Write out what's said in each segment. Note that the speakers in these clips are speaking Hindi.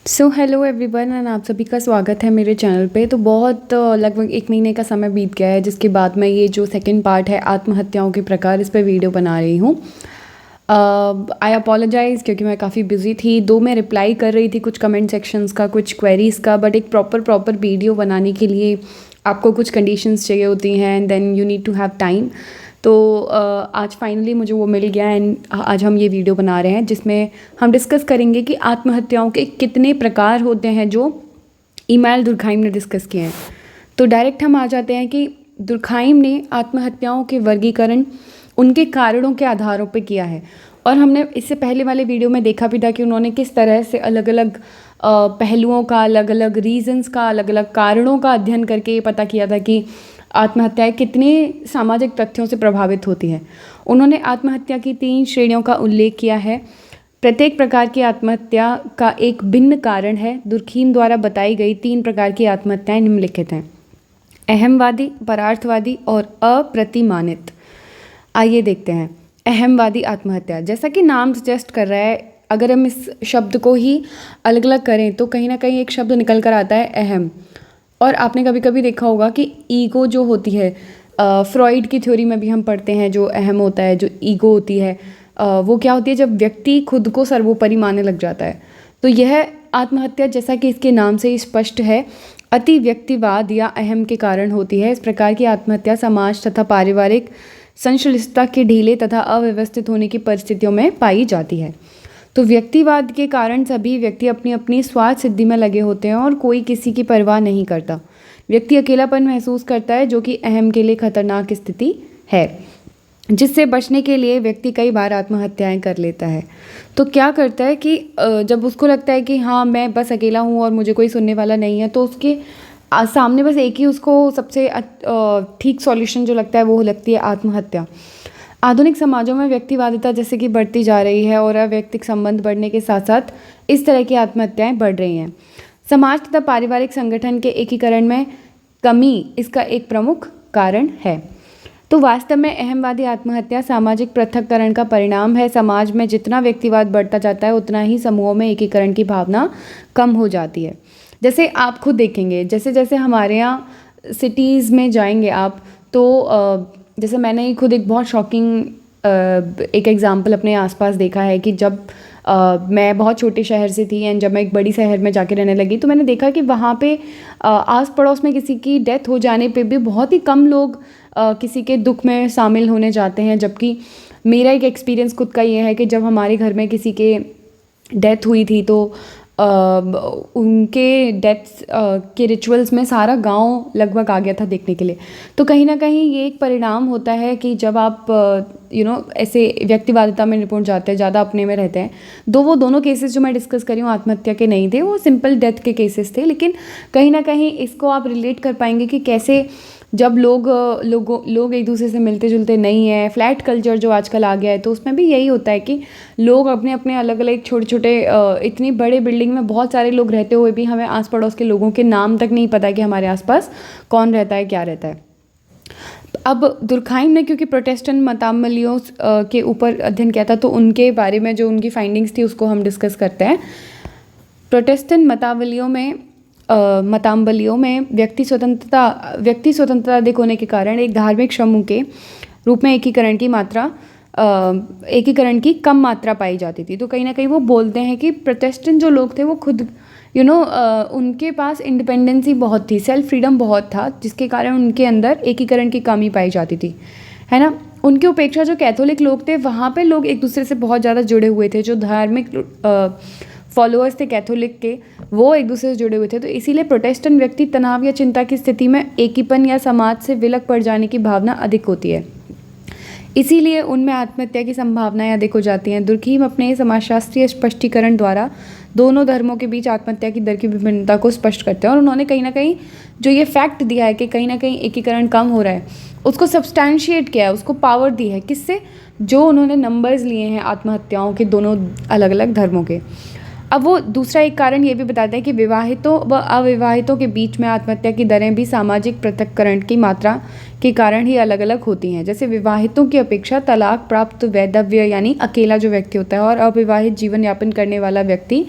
सो हेलो एवरीवन एंड आप सभी का स्वागत है मेरे चैनल पे। तो बहुत लगभग 1 महीने का समय बीत गया है, जिसके बाद मैं ये जो सेकंड पार्ट है आत्महत्याओं के प्रकार, इस पर वीडियो बना रही हूँ। आई अपोलोजाइज़ क्योंकि मैं काफ़ी बिजी थी। मैं रिप्लाई कर रही थी कुछ कमेंट सेक्शंस का, कुछ क्वेरीज़ का, बट एक प्रॉपर वीडियो बनाने के लिए आपको कुछ कंडीशंस चाहिए होती हैं and then you need to have time. तो आज फाइनली मुझे वो मिल गया एंड आज हम ये वीडियो बना रहे हैं, जिसमें हम डिस्कस करेंगे कि आत्महत्याओं के कितने प्रकार होते हैं जो इमानुएल दुर्खाइम ने डिस्कस किए हैं। तो डायरेक्ट हम आ जाते हैं कि दुर्खाइम ने आत्महत्याओं के वर्गीकरण उनके कारणों के आधारों पे किया है। और हमने इससे पहले वाले वीडियो में देखा भी था कि उन्होंने किस तरह से अलग अलग पहलुओं का, अलग अलग रीजंस का, अलग अलग कारणों का अध्ययन करके ये पता किया था कि आत्महत्याएं कितनी सामाजिक तथ्यों से प्रभावित होती हैं। उन्होंने आत्महत्या की 3 श्रेणियों का उल्लेख किया है। प्रत्येक प्रकार की आत्महत्या का एक भिन्न कारण है। दुर्खीम द्वारा बताई गई 3 प्रकार की आत्महत्याएं निम्नलिखित हैं: अहमवादी, परार्थवादी और अप्रतिमानित। आइए देखते हैं अहमवादी आत्महत्या। जैसा कि नाम सजेस्ट कर रहा है, अगर हम इस शब्द को ही अलग अलग करें तो कहीं ना कहीं एक शब्द निकल कर आता है अहम। और आपने कभी कभी देखा होगा कि ईगो जो होती है, फ्रॉइड की थ्योरी में भी हम पढ़ते हैं, जो अहम होता है, जो ईगो होती है, वो क्या होती है जब व्यक्ति खुद को सर्वोपरि मानने लग जाता है। तो यह आत्महत्या, जैसा कि इसके नाम से ही स्पष्ट है, अति व्यक्तिवाद या अहम के कारण होती है। इस प्रकार की आत्महत्या समाज तथा पारिवारिक संश्लिष्टता के ढीले तथा अव्यवस्थित होने की परिस्थितियों में पाई जाती है। तो व्यक्तिवाद के कारण सभी व्यक्ति अपनी अपनी स्वार्थ सिद्धि में लगे होते हैं और कोई किसी की परवाह नहीं करता। व्यक्ति अकेलापन महसूस करता है, जो कि अहम के लिए खतरनाक स्थिति है, जिससे बचने के लिए व्यक्ति कई बार आत्महत्याएं कर लेता है। तो क्या करता है कि जब उसको लगता है कि हाँ मैं बस अकेला हूँ और मुझे कोई सुनने वाला नहीं है, तो उसके सामने बस एक ही उसको सबसे ठीक सॉल्यूशन जो लगता है वो लगती है आत्महत्या। आधुनिक समाजों में व्यक्तिवादिता जैसे कि बढ़ती जा रही है और अवैयक्तिक संबंध बढ़ने के साथ साथ इस तरह की आत्महत्याएं बढ़ रही हैं। समाज तथा पारिवारिक संगठन के एकीकरण में कमी इसका एक प्रमुख कारण है। तो वास्तव में अहमवादी आत्महत्या सामाजिक पृथक्करण का परिणाम है। समाज में जितना व्यक्तिवाद बढ़ता जाता है, उतना ही समूहों में एकीकरण की भावना कम हो जाती है। जैसे आप खुद देखेंगे, जैसे जैसे हमारे यहाँ सिटीज़ में जाएंगे आप, तो जैसे मैंने ही खुद एक बहुत शॉकिंग एक एग्ज़ाम्पल अपने आसपास देखा है कि जब मैं बहुत छोटे शहर से थी एंड जब मैं एक बड़ी शहर में जाके रहने लगी, तो मैंने देखा कि वहाँ पे आस पड़ोस में किसी की डेथ हो जाने पे भी बहुत ही कम लोग किसी के दुख में शामिल होने जाते हैं। जबकि मेरा एक एक्सपीरियंस खुद का ये है कि जब हमारे घर में किसी के डेथ हुई थी, तो उनके डेथ के रिचुअल्स में सारा गांव लगभग आ गया था देखने के लिए। तो कहीं ना कहीं ये एक परिणाम होता है कि जब आप ऐसे व्यक्तिवादिता में निपुण जाते हैं, ज़्यादा अपने में रहते हैं। वो दोनों केसेस जो मैं डिस्कस करी हूँ आत्महत्या के नहीं थे, वो सिंपल डेथ के केसेस थे। लेकिन कहीं ना कहीं इसको आप रिलेट कर पाएंगे कि कैसे जब लोग एक दूसरे से मिलते जुलते नहीं है, फ्लैट कल्चर जो आजकल आ गया है, तो उसमें भी यही होता है कि लोग अपने अपने अलग अलग छोटे छोटे इतनी बड़े बिल्डिंग में बहुत सारे लोग रहते हुए भी हमें आस पड़ोस के लोगों के नाम तक नहीं पता कि हमारे आसपास कौन रहता है, क्या रहता है। अब दुर्खाइम ने क्योंकि प्रोटेस्टेंट मतावलियों के ऊपर अध्ययन किया था, तो उनके बारे में जो उनकी फाइंडिंग्स थी उसको हम डिस्कस करते हैं। प्रोटेस्टेंट मतावलियों में व्यक्ति स्वतंत्रता अधिक होने के कारण एक धार्मिक समूह के रूप में एकीकरण की कम मात्रा पाई जाती थी। तो कहीं ना कहीं वो बोलते हैं कि प्रोटेस्टेंट जो लोग थे वो खुद उनके पास इंडिपेंडेंसी बहुत थी, सेल्फ फ्रीडम बहुत था, जिसके कारण उनके अंदर एकीकरण की कमी पाई जाती थी, है ना। उनकी उपेक्षा जो कैथोलिक लोग थे, वहाँ पे लोग एक दूसरे से बहुत ज़्यादा जुड़े हुए थे। जो धार्मिक फॉलोअर्स थे कैथोलिक के, वो एक दूसरे से जुड़े हुए थे। तो इसीलिए प्रोटेस्टेंट व्यक्ति तनाव या चिंता की स्थिति में एकीपन या समाज से विलग पड़ जाने की भावना अधिक होती है, इसीलिए उनमें आत्महत्या की संभावनाएं अधिक हो जाती हैं। दुर्खीम अपने समाजशास्त्रीय स्पष्टीकरण द्वारा दोनों धर्मों के बीच आत्महत्या की दर की विभिन्नता को स्पष्ट करते हैं। और उन्होंने कहीं ना कहीं जो ये फैक्ट दिया है कि कहीं ना कहीं एकीकरण कम हो रहा है, उसको सब्सटैंशिएट किया है, उसको पावर दी है। किससे? जो उन्होंने नंबर्स लिए हैं आत्महत्याओं के दोनों अलग अलग धर्मों के। अब वो दूसरा एक कारण ये भी बताते हैं कि विवाहितों व अविवाहितों के बीच में आत्महत्या की दरें भी सामाजिक पृथक्करण की मात्रा के कारण ही अलग अलग होती हैं। जैसे विवाहितों की अपेक्षा तलाक प्राप्त वैधव्य यानी अकेला जो व्यक्ति होता है और अविवाहित जीवन यापन करने वाला व्यक्ति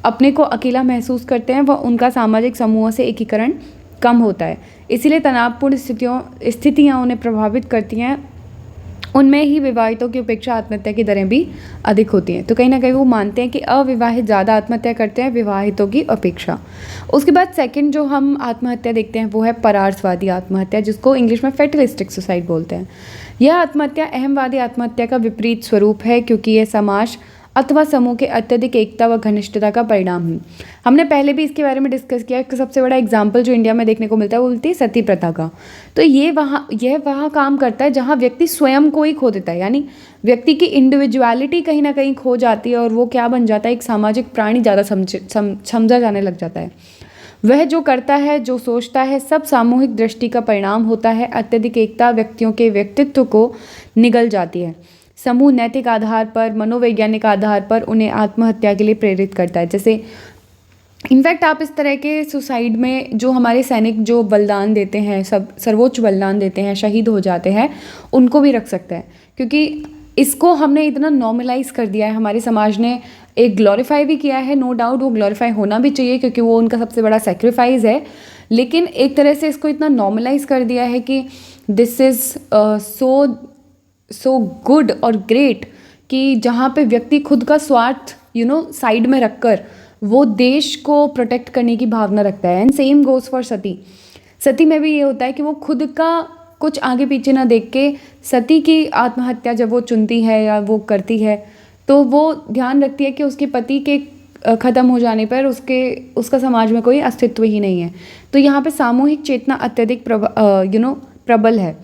अपने को अकेला महसूस करते हैं, वह उनका सामाजिक समूहों से एकीकरण कम होता है। इसीलिए तनावपूर्ण स्थितियाँ उन्हें प्रभावित करती हैं। उनमें ही विवाहितों की अपेक्षा आत्महत्या की दरें भी अधिक होती हैं। तो कहीं ना कहीं वो मानते हैं कि अविवाहित ज़्यादा आत्महत्या करते हैं विवाहितों की अपेक्षा। उसके बाद सेकंड जो हम आत्महत्या देखते हैं वो है परार्थवादी आत्महत्या, जिसको इंग्लिश में फैटलिस्टिक सुसाइड बोलते हैं। यह आत्महत्या अहमवादी आत्महत्या का विपरीत स्वरूप है, क्योंकि यह समाज अथवा समूह के अत्यधिक एकता व घनिष्ठता का परिणाम है। हमने पहले भी इसके बारे में डिस्कस किया कि सबसे बड़ा एग्जाम्पल जो इंडिया में देखने को मिलता है वो बोलती है सती प्रथा का। तो यह वहाँ काम करता है जहाँ व्यक्ति स्वयं को ही खो देता है, यानी व्यक्ति की इंडिविजुअलिटी कहीं ना कहीं खो जाती है और वो क्या बन जाता है, एक सामाजिक प्राणी ज़्यादा समझा जाने लग जाता है। वह जो करता है, जो सोचता है, सब सामूहिक दृष्टि का परिणाम होता है। अत्यधिक एकता व्यक्तियों के व्यक्तित्व को निगल जाती है। समूह नैतिक आधार पर, मनोवैज्ञानिक आधार पर उन्हें आत्महत्या के लिए प्रेरित करता है। जैसे इनफैक्ट आप इस तरह के सुसाइड में जो हमारे सैनिक जो बलिदान देते हैं, सब सर्वोच्च बलिदान देते हैं, शहीद हो जाते हैं, उनको भी रख सकते हैं, क्योंकि इसको हमने इतना नॉर्मलाइज कर दिया है, हमारे समाज ने एक ग्लोरीफाई भी किया है। नो डाउट वो ग्लोरीफाई होना भी चाहिए, क्योंकि वो उनका सबसे बड़ा सेक्रीफाइस है। लेकिन एक तरह से इसको इतना नॉर्मलाइज कर दिया है कि दिस इज़ सो गुड और ग्रेट, कि जहाँ पे व्यक्ति खुद का स्वार्थ साइड में रखकर वो देश को प्रोटेक्ट करने की भावना रखता है। एंड सेम गोज़ फॉर सती में भी ये होता है कि वो खुद का कुछ आगे पीछे ना देख के सती की आत्महत्या जब वो चुनती है या वो करती है, तो वो ध्यान रखती है कि उसके पति के ख़त्म हो जाने पर उसका समाज में कोई अस्तित्व ही नहीं है। तो यहाँ पे सामूहिक चेतना अत्यधिक प्रबल है,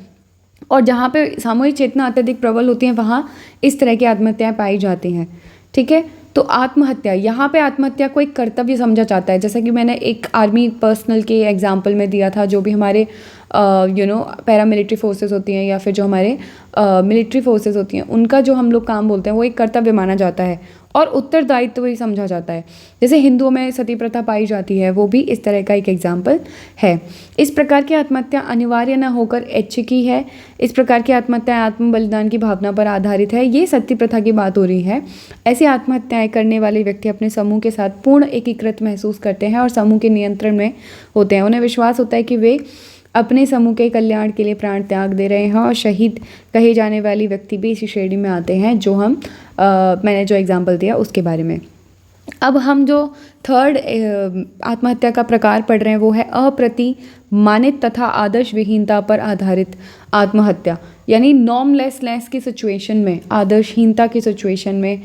और जहाँ पे सामूहिक चेतना अत्यधिक प्रबल होती है वहाँ इस तरह की आत्महत्याएं पाई जाती हैं। ठीक है, तो आत्महत्या, यहाँ पे आत्महत्या को एक कर्तव्य समझा जाता है। जैसा कि मैंने एक आर्मी पर्सनल के एग्जांपल में दिया था, जो भी हमारे पैरामिलिट्री फोर्सेस होती हैं या फिर जो हमारे मिलिट्री फोर्सेस होती हैं, उनका जो हम लोग काम बोलते हैं वो एक कर्तव्य माना जाता है और उत्तरदायित्व ही समझा जाता है। जैसे हिंदुओं में सती प्रथा पाई जाती है, वो भी इस तरह का एक एग्जाम्पल है। इस प्रकार की आत्महत्या अनिवार्य न होकर ऐच्छिक ही है। इस प्रकार की आत्महत्या आत्म बलिदान की भावना पर आधारित है। ये सती प्रथा की बात हो रही है। ऐसी आत्महत्याएं करने वाले व्यक्ति अपने समूह के साथ पूर्ण एकीकृत महसूस करते हैं और समूह के नियंत्रण में होते हैं। उन्हें विश्वास होता है कि वे अपने समूह के कल्याण के लिए प्राण त्याग दे रहे हैं, और शहीद कहे जाने वाली व्यक्ति भी इसी श्रेणी में आते हैं, जो मैंने जो एग्जाम्पल दिया उसके बारे में। अब हम जो थर्ड आत्महत्या का प्रकार पढ़ रहे हैं वो है अप्रतिमानित तथा आदर्श विहीनता पर आधारित आत्महत्या, यानी नॉर्मलेसनेस की सिचुएशन में, आदर्शहीनता की सिचुएशन में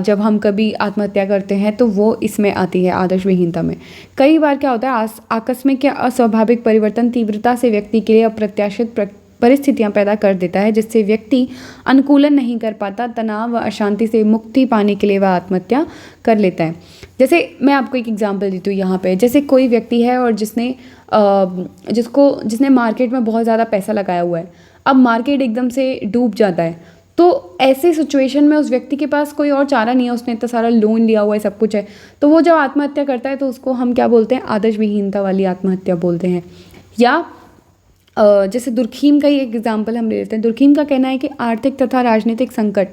जब हम कभी आत्महत्या करते हैं तो वो इसमें आती है, आदर्श विहीनता में। कई बार क्या होता है, आकस्मिक या अस्वाभाविक परिवर्तन तीव्रता से व्यक्ति के लिए अप्रत्याशित परिस्थितियां पैदा कर देता है, जिससे व्यक्ति अनुकूलन नहीं कर पाता। तनाव व अशांति से मुक्ति पाने के लिए वह आत्महत्या कर लेता है। जैसे मैं आपको एक एग्जांपल देती हूँ यहाँ पे। जैसे कोई व्यक्ति है और जिसने मार्केट में बहुत ज़्यादा पैसा लगाया हुआ है, अब मार्केट एकदम से डूब जाता है, तो ऐसे सिचुएशन में उस व्यक्ति के पास कोई और चारा नहीं है, उसने इतना सारा लोन लिया हुआ है, सब कुछ है, तो वो जब आत्महत्या करता है तो उसको हम क्या बोलते हैं, आदर्श विहीनता वाली आत्महत्या बोलते हैं। या जैसे दुर्खीम का ही एक एग्जाम्पल हम ले लेते हैं। दुर्खीम का कहना है कि आर्थिक तथा राजनीतिक संकट,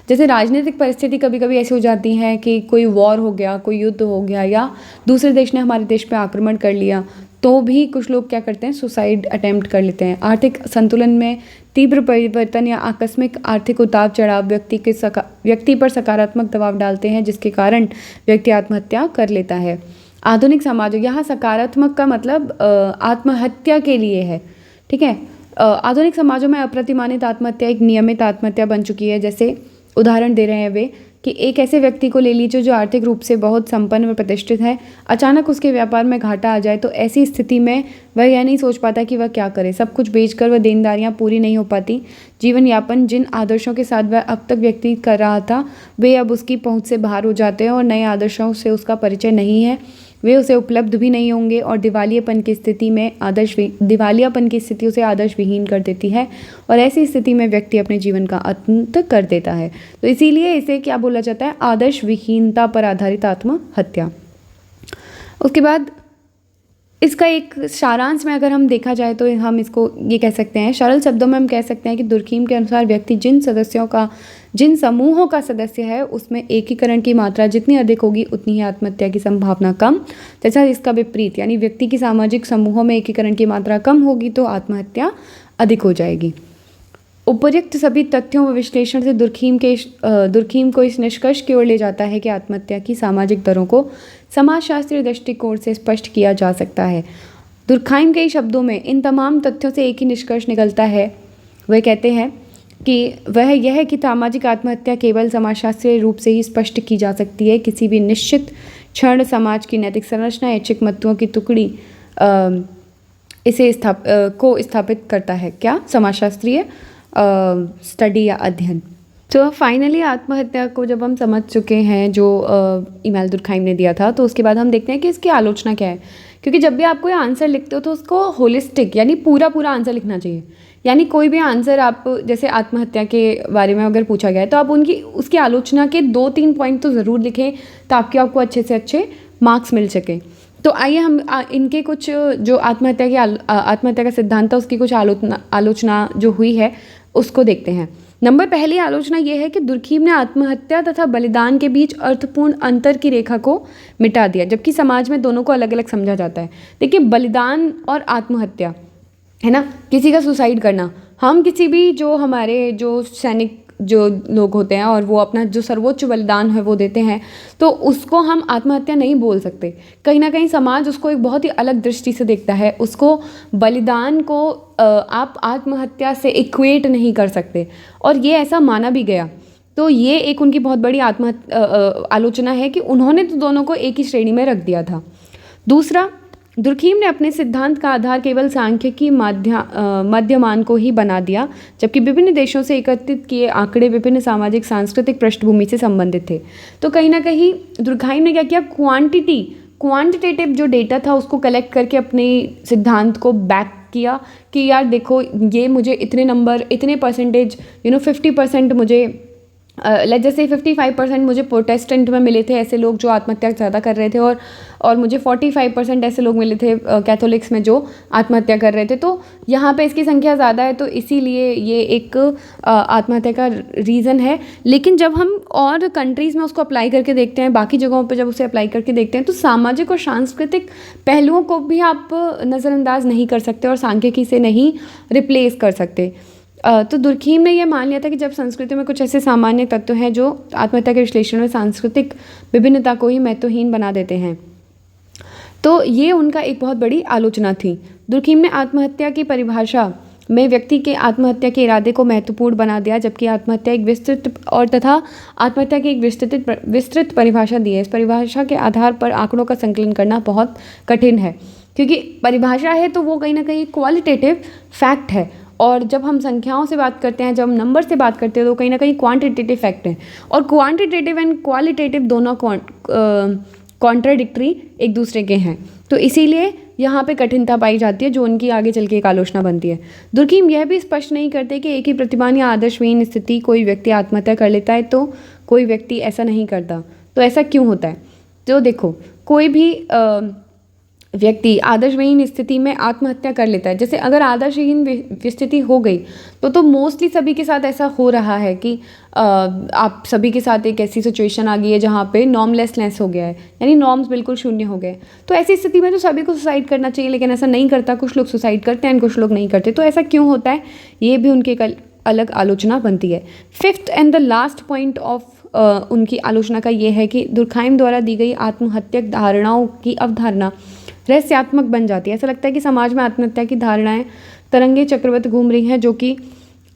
जैसे राजनीतिक परिस्थिति कभी कभी ऐसी हो जाती है कि कोई वॉर हो गया, कोई युद्ध हो गया, या दूसरे देश ने हमारे देश पे आक्रमण कर लिया, तो भी कुछ लोग क्या करते हैं, सुसाइड अटेम्प्ट कर लेते हैं। आर्थिक संतुलन में तीव्र परिवर्तन या आकस्मिक आर्थिक उतार चढ़ाव व्यक्ति पर सकारात्मक दबाव डालते हैं, जिसके कारण व्यक्ति आत्महत्या कर लेता है। आधुनिक समाज, यहाँ सकारात्मक का मतलब आत्महत्या के लिए है, ठीक है। आधुनिक समाजों में अप्रतिमानित आत्महत्या एक नियमित आत्महत्या बन चुकी है। जैसे उदाहरण दे रहे हैं वे कि एक ऐसे व्यक्ति को ले लीजिए जो आर्थिक रूप से बहुत संपन्न व प्रतिष्ठित है, अचानक उसके व्यापार में घाटा आ जाए तो ऐसी स्थिति में वह यह नहीं सोच पाता कि वह क्या करे। सब कुछ बेचकर वह देनदारियां पूरी नहीं हो पाती। जीवन यापन जिन आदर्शों के साथ वह अब तक व्यतीत कर रहा था, वे अब उसकी पहुंच से बाहर हो जाते हैं और नए आदर्शों से उसका परिचय नहीं है, वे उसे उपलब्ध भी नहीं होंगे, और दिवालियापन की स्थिति उसे आदर्श विहीन कर देती है, और ऐसी स्थिति में व्यक्ति अपने जीवन का अंत कर देता है। तो इसीलिए इसे क्या बोला जाता है, आदर्श विहीनता पर आधारित आत्महत्या। उसके बाद इसका एक सारांश में अगर हम देखा जाए तो हम इसको ये कह सकते हैं, सरल शब्दों में हम कह सकते हैं कि दुर्खीम के अनुसार व्यक्ति जिन सदस्यों का जिन समूहों का सदस्य है उसमें एकीकरण की मात्रा जितनी अधिक होगी उतनी ही आत्महत्या की संभावना कम, तथा इसका विपरीत यानी व्यक्ति की सामाजिक समूहों में एकीकरण की मात्रा कम होगी तो आत्महत्या अधिक हो जाएगी। उपर्युक्त सभी तथ्यों व विश्लेषण से दुर्खीम को इस निष्कर्ष की ओर ले जाता है कि आत्महत्या की सामाजिक दरों को समाजशास्त्रीय दृष्टिकोण से स्पष्ट किया जा सकता है। दुर्खाइम के शब्दों में इन तमाम तथ्यों से एक ही निष्कर्ष निकलता है। वह कहते हैं कि वह यह है कि सामाजिक आत्महत्या केवल समाजशास्त्रीय रूप से ही स्पष्ट की जा सकती है। किसी भी निश्चित क्षण समाज की नैतिक संरचना ऐच्छिक महत्वों की टुकड़ी इसे स्थापित करता है। क्या? समाजशास्त्रीय स्टडी या अध्ययन। तो फाइनली आत्महत्या को जब हम समझ चुके हैं जो इमानुएल दुर्खाइम ने दिया था, तो उसके बाद हम देखते हैं कि इसकी आलोचना क्या है। क्योंकि जब भी आप कोई आंसर लिखते हो तो उसको होलिस्टिक यानी पूरा आंसर लिखना चाहिए। यानी कोई भी आंसर आप जैसे आत्महत्या के बारे में अगर पूछा गया है तो आप उसकी आलोचना के 2-3 पॉइंट तो ज़रूर लिखें ताकि आपको अच्छे से अच्छे मार्क्स मिल सकें। तो आइए हम इनके कुछ जो आत्महत्या का सिद्धांत था उसकी कुछ आलोचना जो हुई है उसको देखते हैं। नंबर पहली आलोचना ये है कि दुर्खीम ने आत्महत्या तथा बलिदान के बीच अर्थपूर्ण अंतर की रेखा को मिटा दिया, जबकि समाज में दोनों को अलग अलग समझा जाता है। देखिए, बलिदान और आत्महत्या है ना, किसी का सुसाइड करना, हम किसी भी जो हमारे जो सैनिक जो लोग होते हैं और वो अपना जो सर्वोच्च बलिदान है वो देते हैं, तो उसको हम आत्महत्या नहीं बोल सकते। कहीं ना कहीं समाज उसको एक बहुत ही अलग दृष्टि से देखता है। उसको बलिदान को आप आत्महत्या से इक्वेट नहीं कर सकते और ये ऐसा माना भी गया। तो ये एक उनकी बहुत बड़ी आलोचना है कि उन्होंने तो दोनों को एक ही श्रेणी में रख दिया था। दूसरा, दुर्खीम ने अपने सिद्धांत का आधार केवल सांख्यिकी मध्यमान को ही बना दिया, जबकि विभिन्न देशों से एकत्रित किए आंकड़े विभिन्न सामाजिक सांस्कृतिक पृष्ठभूमि से संबंधित थे। तो कहीं ना कहीं दुर्खीम ने क्या किया, क्वांटिटेटिव जो डेटा था उसको कलेक्ट करके अपने सिद्धांत को बैक किया कि यार देखो, ये मुझे इतने नंबर, इतने परसेंटेज 50% मुझे लेट्स जैसे 55% मुझे प्रोटेस्टेंट में मिले थे, ऐसे लोग जो आत्महत्या ज़्यादा कर रहे थे, और मुझे 45% ऐसे लोग मिले थे कैथोलिक्स में जो आत्महत्या कर रहे थे। तो यहाँ पे इसकी संख्या ज़्यादा है, तो इसीलिए ये एक आत्महत्या का रीज़न है। लेकिन जब हम और कंट्रीज़ में उसको अप्लाई करके देखते हैं, बाकी जगहों पर जब उसे अप्लाई करके देखते हैं, तो सामाजिक और सांस्कृतिक पहलुओं को भी आप नज़रअंदाज नहीं कर सकते और सांख्यिकी से नहीं रिप्लेस कर सकते। तो दुर्खीम ने यह मान लिया था कि जब संस्कृति में कुछ ऐसे सामान्य तत्व हैं जो आत्महत्या के विश्लेषण में सांस्कृतिक विभिन्नता को ही महत्वहीन बना देते हैं, तो ये उनका एक बहुत बड़ी आलोचना थी। दुर्खीम ने आत्महत्या की परिभाषा में व्यक्ति के आत्महत्या के इरादे को महत्वपूर्ण बना दिया, जबकि आत्महत्या एक आत्महत्या की एक विस्तृत परिभाषा दी है। इस परिभाषा के आधार पर आंकड़ों का संकलन करना बहुत कठिन है, क्योंकि परिभाषा है तो वो कहीं ना कहीं क्वालिटेटिव फैक्ट है, और जब हम संख्याओं से बात करते हैं, जब हम नंबर से बात करते हैं, तो कहीं ना कहीं क्वांटिटेटिव फैक्ट है, और क्वांटिटेटिव एंड क्वालिटेटिव दोनों कॉन्ट्राडिक्टरी एक दूसरे के हैं। तो इसीलिए यहाँ पे कठिनता पाई जाती है, जो उनकी आगे चल के एक आलोचना बनती है। दुर्खीम यह भी स्पष्ट नहीं करते कि एक ही प्रतिमान या आदर्शहीन स्थिति कोई व्यक्ति आत्महत्या कर लेता है तो कोई व्यक्ति ऐसा नहीं करता। तो ऐसा क्यों होता है? तो देखो, कोई भी व्यक्ति आदर्शहीन स्थिति में आत्महत्या कर लेता है। जैसे अगर आदर्शहीन स्थिति हो गई तो मोस्टली सभी के साथ ऐसा हो रहा है कि आप सभी के साथ एक ऐसी सिचुएशन आ गई है जहाँ पे नॉर्मलेसनेस हो गया है, यानी नॉर्म्स बिल्कुल शून्य हो गए। तो ऐसी स्थिति में तो सभी को सुसाइड करना चाहिए, लेकिन ऐसा नहीं करता। कुछ लोग सुसाइड करते हैं, कुछ लोग नहीं करते। तो ऐसा क्यों होता है, ये भी उनकी एक अलग आलोचना बनती है। Fifth and the last point of उनकी आलोचना का ये है कि दुर्खीम द्वारा दी गई आत्महत्या धारणाओं की अवधारणा रहस्यात्मक बन जाती है। ऐसा लगता है कि समाज में आत्महत्या की धारणाएं तरंगे चक्रवत घूम रही हैं, जो कि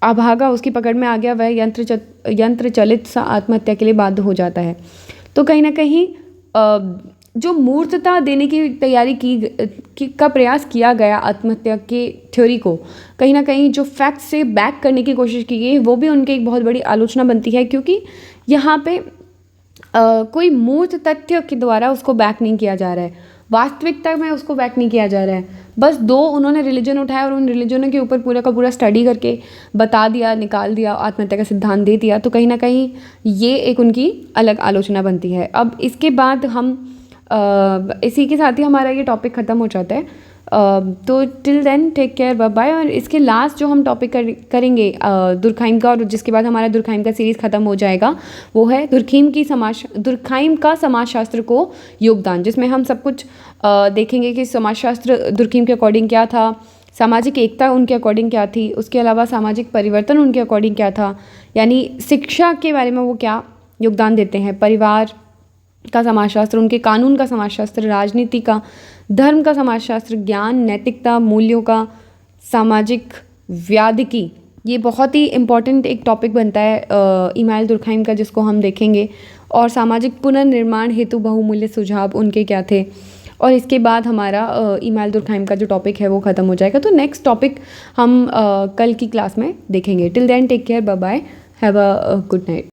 अभागा उसकी पकड़ में आ गया, वह यंत्र चलित सा आत्महत्या के लिए बाध्य हो जाता है। तो कहीं ना कहीं जो मूर्तता देने की तैयारी का प्रयास किया गया आत्महत्या के थ्योरी को, कहीं ना कहीं जो फैक्ट से बैक करने की कोशिश की गई, वो भी उनकी एक बहुत बड़ी आलोचना बनती है, क्योंकि यहाँ पे कोई मूर्त तथ्य के द्वारा उसको बैक नहीं किया जा रहा है, वास्तविकता में उसको बैक नहीं किया जा रहा है। बस दो उन्होंने रिलीजन उठाया और उन रिलीजनों के ऊपर पूरा का पूरा स्टडी करके बता दिया, निकाल दिया, आत्महत्या का सिद्धांत दे दिया। तो कहीं ना कहीं ये एक उनकी अलग आलोचना बनती है। अब इसके बाद हम इसी के साथ ही हमारा ये टॉपिक ख़त्म हो जाता है। तो till then take care, bye bye. और इसके लास्ट जो हम टॉपिक करेंगे दुर्खइम का, और जिसके बाद हमारा दुर्खइम का सीरीज़ ख़त्म हो जाएगा, वो है दुर्खइम का समाजशास्त्र को योगदान, जिसमें हम सब कुछ देखेंगे कि समाजशास्त्र दुर्खइम के अकॉर्डिंग क्या था, सामाजिक एकता उनके अकॉर्डिंग क्या थी, उसके अलावा सामाजिक परिवर्तन उनके अकॉर्डिंग क्या था, यानी शिक्षा के बारे में वो क्या योगदान देते हैं, परिवार का समाजशास्त्र, उनके कानून का समाजशास्त्र, राजनीति का, धर्म का समाजशास्त्र, ज्ञान, नैतिकता, मूल्यों का, सामाजिक व्याधिकी। ये बहुत ही इम्पॉर्टेंट एक टॉपिक बनता है इमानुएल दुर्खइम का, जिसको हम देखेंगे। और सामाजिक पुनर्निर्माण हेतु बहुमूल्य सुझाव उनके क्या थे। और इसके बाद हमारा इमानुएल दुर्खइम का जो टॉपिक है वो ख़त्म हो जाएगा। तो नेक्स्ट टॉपिक हम कल की क्लास में देखेंगे। Till then take care, bye bye, have a good night.